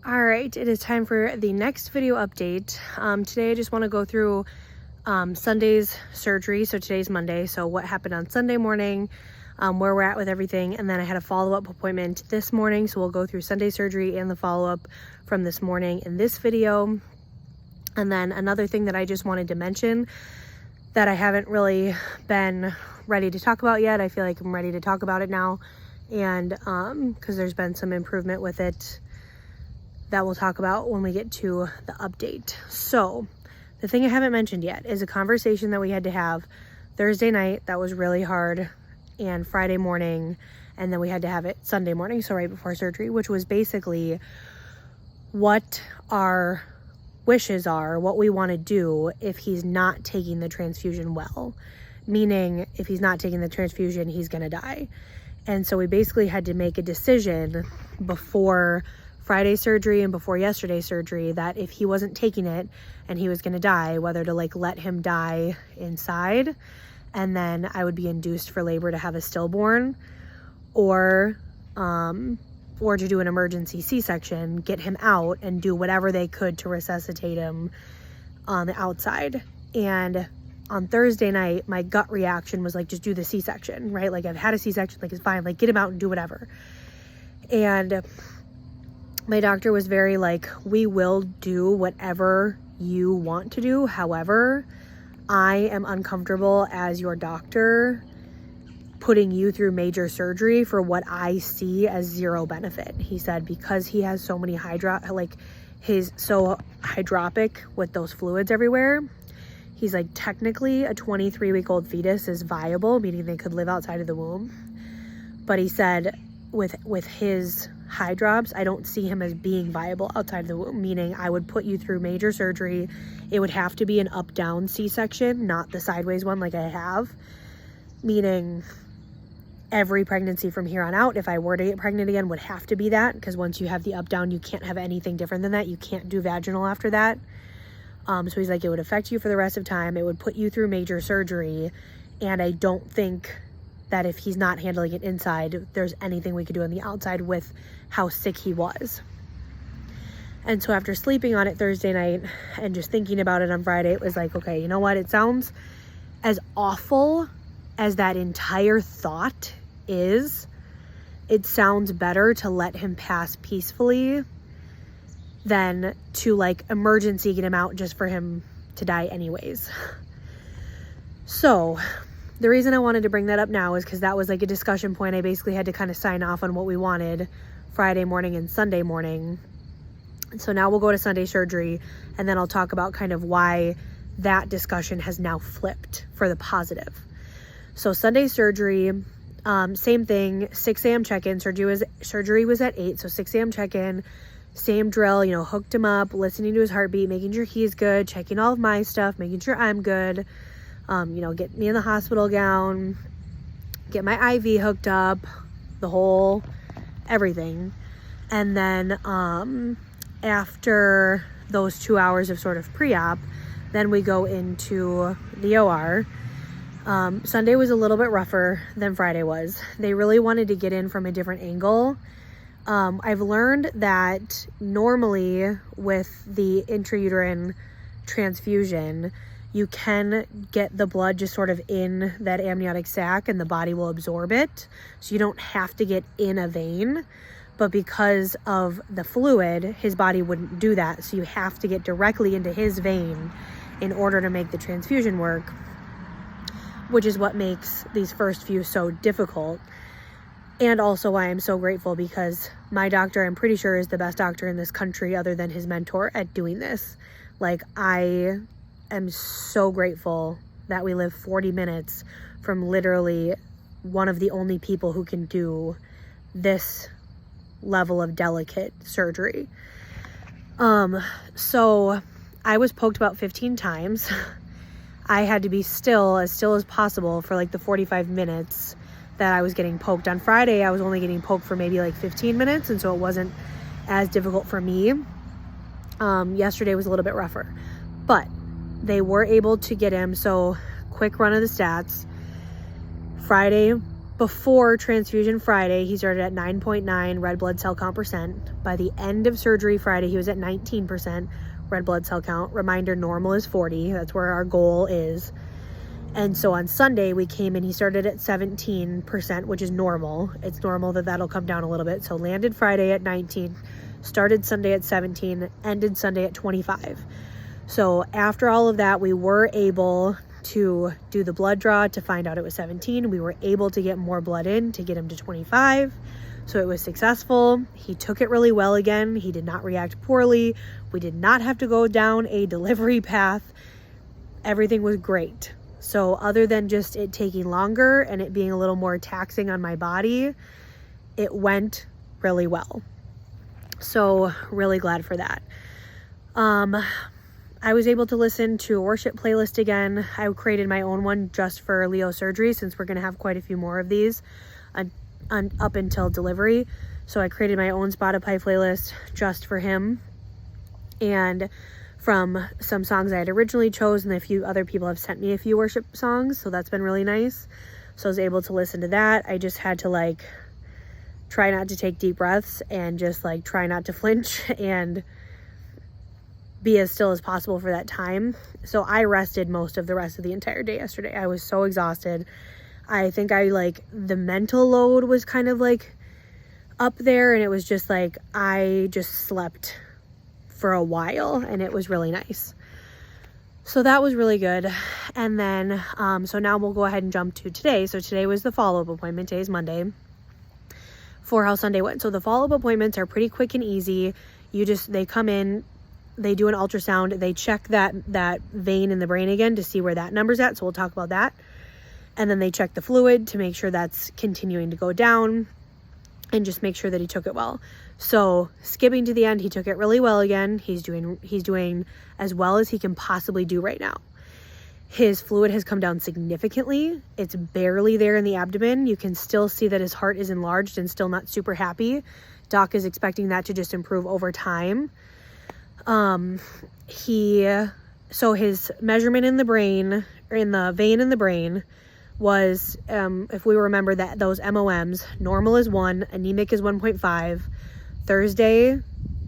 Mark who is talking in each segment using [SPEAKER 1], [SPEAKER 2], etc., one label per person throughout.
[SPEAKER 1] All right, it is time for the next video update. Today I just want to go through Sunday's surgery. So today's Monday. So what happened on Sunday morning, where we're at with everything. And then I had a follow-up appointment this morning. So we'll go through Sunday surgery and the follow-up from this morning in this video. And then another thing that I just wanted to mention that I haven't really been ready to talk about yet. I feel like I'm ready to talk about it now. And because there's been some improvement with it that we'll talk about when we get to the update. So the thing I haven't mentioned yet is a conversation that we had to have Thursday night that was really hard, and Friday morning, and then we had to have it Sunday morning, so right before surgery, which was basically what our wishes are, what we want to do if he's not taking the transfusion well. Meaning, if he's not taking the transfusion, he's gonna die. And so we basically had to make a decision before Friday surgery and before yesterday's surgery that if he wasn't taking it and he was going to die, whether to like let him die inside and then I would be induced for labor to have a stillborn, or to do an emergency C-section, get him out and do whatever they could to resuscitate him on the outside. And on Thursday night, my gut reaction was like, just do the C-section, right? Like, I've had a C-section, like, it's fine, like, get him out and do whatever. And my doctor was very like, we will do whatever you want to do. However, I am uncomfortable as your doctor putting you through major surgery for what I see as zero benefit. He said, because he has so many he's so hydropic with those fluids everywhere. He's like, technically a 23-week-old fetus is viable, meaning they could live outside of the womb. But he said, with his high drops, I don't see him as being viable outside of the womb, meaning I would put you through major surgery. It would have to be an up-down C-section, not the sideways one like I have, meaning every pregnancy from here on out, if I were to get pregnant again, would have to be that, because once you have the up-down, you can't have anything different than that. You can't do vaginal after that. So he's like, it would affect you for the rest of time. It would put you through major surgery, and I don't think that if he's not handling it inside, there's anything we could do on the outside with how sick he was. And so after sleeping on it Thursday night and just thinking about it on Friday, it was like, okay, you know what? It sounds as awful as that entire thought is. It sounds better to let him pass peacefully than to like emergency get him out just for him to die anyways. So the reason I wanted to bring that up now is because that was like a discussion point. I basically had to kind of sign off on what we wanted Friday morning and Sunday morning. So now we'll go to Sunday surgery, and then I'll talk about kind of why that discussion has now flipped for the positive. So Sunday surgery, same thing, 6 a.m. check-in. Surgery was at 8, so 6 a.m. check-in, same drill, hooked him up, listening to his heartbeat, making sure he's good, checking all of my stuff, making sure I'm good. Get me in the hospital gown, get my IV hooked up, the whole everything. And then after those 2 hours of sort of pre-op, then we go into the OR. Sunday was a little bit rougher than Friday was. They really wanted to get in from a different angle. I've learned that normally with the intrauterine transfusion, you can get the blood just sort of in that amniotic sac and the body will absorb it. So you don't have to get in a vein. But because of the fluid, his body wouldn't do that. So you have to get directly into his vein in order to make the transfusion work, which is what makes these first few so difficult. And also why I'm so grateful, because my doctor, I'm pretty sure, is the best doctor in this country other than his mentor at doing this. Like, I am so grateful that we live 40 minutes from literally one of the only people who can do this level of delicate surgery. So I was poked about 15 times. I had to be as still as possible for like the 45 minutes that I was getting poked. On Friday, I was only getting poked for maybe like 15 minutes, and so it wasn't as difficult for me. Yesterday was a little bit rougher, but they were able to get him. So quick run of the stats. Friday before transfusion Friday, he started at 9.9 red blood cell count percent. By the end of surgery Friday, he was at 19% red blood cell count. Reminder, normal is 40. That's where our goal is. And so on Sunday, we came in, he started at 17%, which is normal. It's normal that that'll come down a little bit. So landed Friday at 19, started Sunday at 17, ended Sunday at 25. So after all of that, we were able to do the blood draw to find out it was 17. We were able to get more blood in to get him to 25. So it was successful. He took it really well again. He did not react poorly. We did not have to go down a delivery path. Everything was great. So other than just it taking longer and it being a little more taxing on my body, it went really well. So really glad for that. I was able to listen to a worship playlist again. I created my own one just for Leo surgery, since we're going to have quite a few more of these up until delivery. So I created my own Spotify playlist just for him, and from some songs I had originally chosen, a few other people have sent me a few worship songs, so that's been really nice. So I was able to listen to that. I just had to try not to take deep breaths and just try not to flinch and be as still as possible for that time. So I rested most of the rest of the entire day yesterday. I was so exhausted. I think the mental load was kind of up there, and it was just I just slept for a while, and it was really nice. So that was really good. And then so now we'll go ahead and jump to today. So today was the follow-up appointment. Today's Monday, for how Sunday went. So the follow-up appointments are pretty quick and easy. They come in, they do an ultrasound, they check that vein in the brain again to see where that number's at. So we'll talk about that. And then they check the fluid to make sure that's continuing to go down, and just make sure that he took it well. So skipping to the end, he took it really well again. He's doing as well as he can possibly do right now. His fluid has come down significantly. It's barely there in the abdomen. You can still see that his heart is enlarged and still not super happy. Doc is expecting that to just improve over time. So his measurement in the brain, or in the vein in the brain, was, if we remember that those MOMs, normal is 1, anemic is 1.5. Thursday,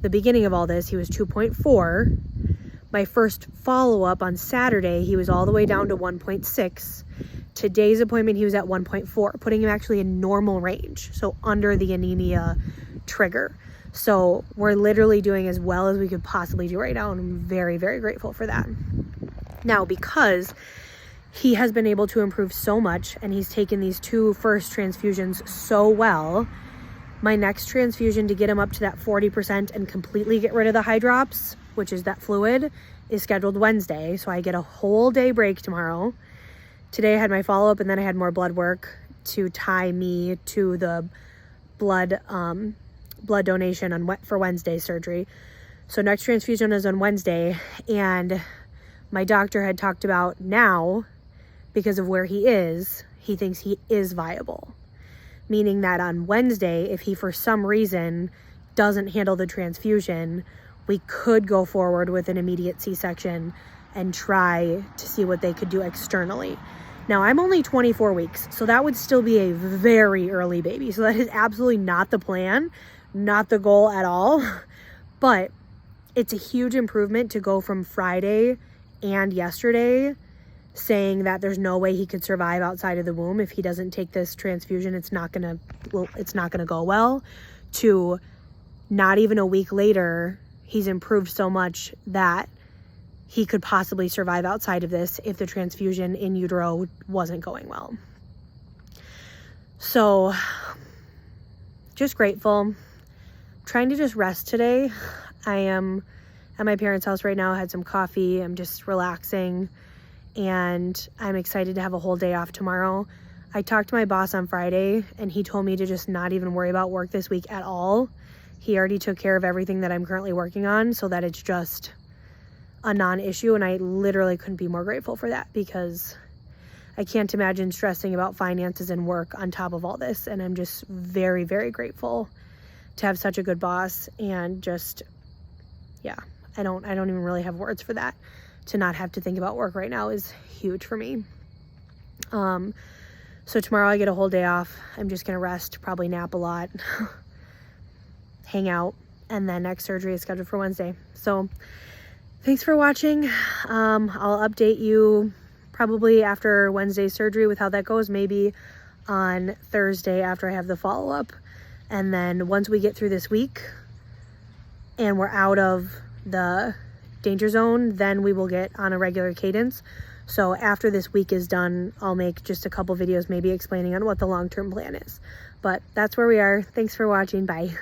[SPEAKER 1] the beginning of all this, he was 2.4. My first follow-up on Saturday, he was all the way down to 1.6. Today's appointment, he was at 1.4, putting him actually in normal range, so under the anemia trigger. So we're literally doing as well as we could possibly do right now, and I'm very, very grateful for that. Now, because he has been able to improve so much, and he's taken these 2 first transfusions so well, my next transfusion to get him up to that 40% and completely get rid of the hydrops, which is that fluid, is scheduled Wednesday. So I get a whole day break tomorrow. Today I had my follow-up, and then I had more blood work to tie me to the blood donation for Wednesday surgery. So next transfusion is on Wednesday, and my doctor had talked about now, because of where he is, he thinks he is viable. Meaning that on Wednesday, if he for some reason doesn't handle the transfusion, we could go forward with an immediate C-section and try to see what they could do externally. Now, I'm only 24 weeks, so that would still be a very early baby. So that is absolutely not the plan, not the goal at all. But it's a huge improvement to go from Friday and yesterday saying that there's no way he could survive outside of the womb if he doesn't take this transfusion. It's not gonna go well, to not even a week later, he's improved so much that he could possibly survive outside of this if the transfusion in utero wasn't going well. So just grateful. Trying to just rest today. I am at my parents' house right now. I had some coffee. I'm just relaxing, and I'm excited to have a whole day off tomorrow. I talked to my boss on Friday, and he told me to just not even worry about work this week at all. He already took care of everything that I'm currently working on, so that it's just a non-issue, and I literally couldn't be more grateful for that, because I can't imagine stressing about finances and work on top of all this, and I'm just very, very grateful to have such a good boss. And just, yeah, I don't even really have words for that. To not have to think about work right now is huge for me. So tomorrow I get a whole day off. I'm just gonna rest, probably nap a lot, hang out, and then next surgery is scheduled for Wednesday. So thanks for watching. I'll update you probably after Wednesday's surgery with how that goes, maybe on Thursday after I have the follow-up. And then once we get through this week and we're out of the danger zone, then we will get on a regular cadence. So after this week is done, I'll make just a couple videos maybe explaining on what the long-term plan is. But that's where we are. Thanks for watching. Bye.